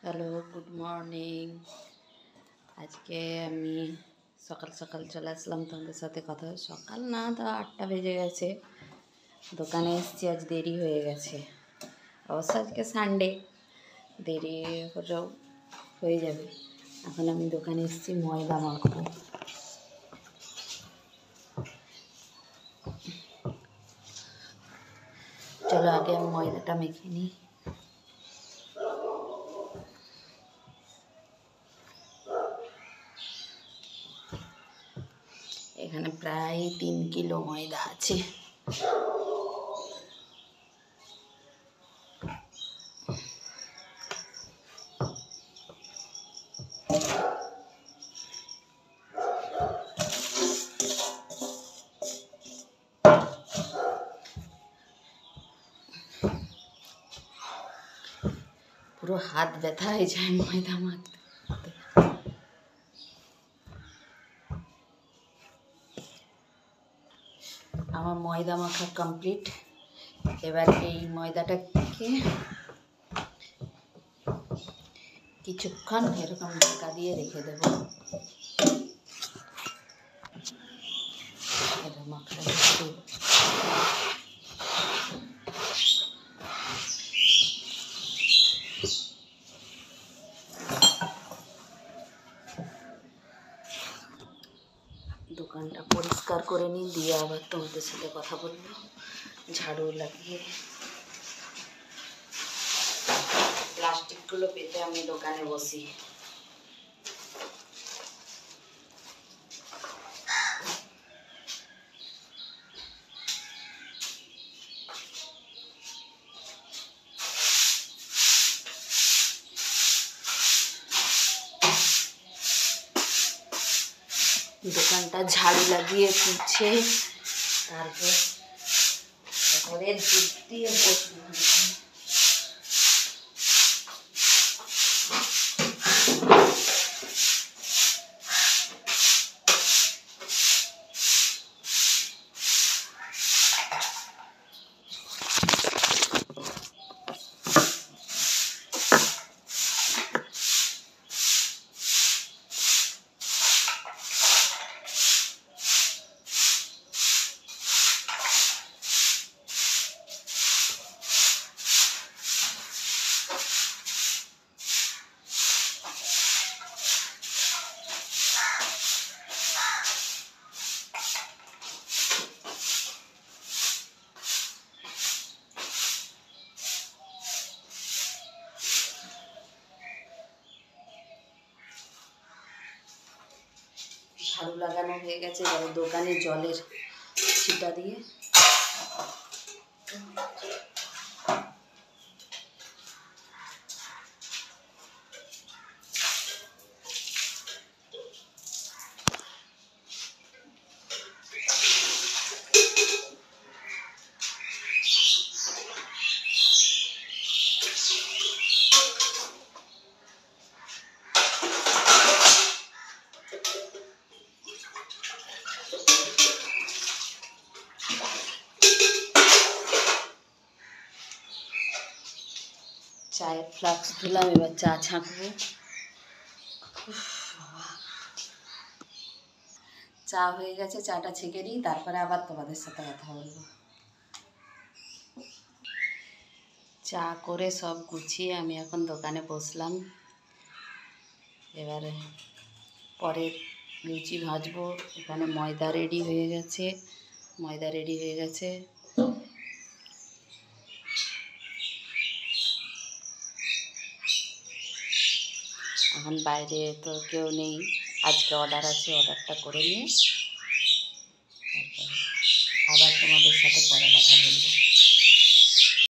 Hello, good morning. আজকে আমি সকাল সকাল চলে আসলাম তোমাদের সাথে কথা। সকাল না, তো 8টা বেজে গেছে। দোকানে এসেছি, আজ দেরি হয়ে গেছে। অবশ্য আজকে সানডে, দেরি হলেও হয়ে যাবে। এখন আমি দোকানে এসেছি ময়দা মাখবো। চলো আগে আমি ময়দাটা মেখে নিই। এখানে প্রায় 3 কিলো ময়দা আছে। পুরো হাত ব্যথা হয়ে যায় ময়দা মাখতে। আমার ময়দা মাখা কমপ্লিট। এবার এই ময়দাটাকে কিছুক্ষণ এরকম ঢাকা দিয়ে রেখে দেব। দোকানটা পরিষ্কার করে নিই, দিয়ে আবার তোমাদের সাথে কথা বলবো। ঝাড়ু লাগিয়ে প্লাস্টিকগুলো পেতে আমি দোকানে বসি। দোকানটা ঝাড়ু লাগিয়ে পুছে তারপরে দুধ দিয়ে বসবো। ঝাড়ু লাগানো হয়ে গেছে, এবারে দোকানে জলের ছিটা দিয়ে চায়ের ফ্লাক্স ধুলাম, এবার চা ছাঁকবো। চা হয়ে গেছে, চাটা ছেঁকে দিই, তারপরে আবার তোমাদের সাথে কথা বলবো। চা করে সব গুছিয়ে আমি এখন দোকানে বসলাম। এবারে পরে লুচি ভাজবো। এখানে ময়দা রেডি হয়ে গেছে। এখন বাইরে তো কেউ নেই, আজকে অর্ডার আছে, অর্ডারটা করে নিয়ে তারপরে আবার তোমাদের সাথে পরে কথা বলবো।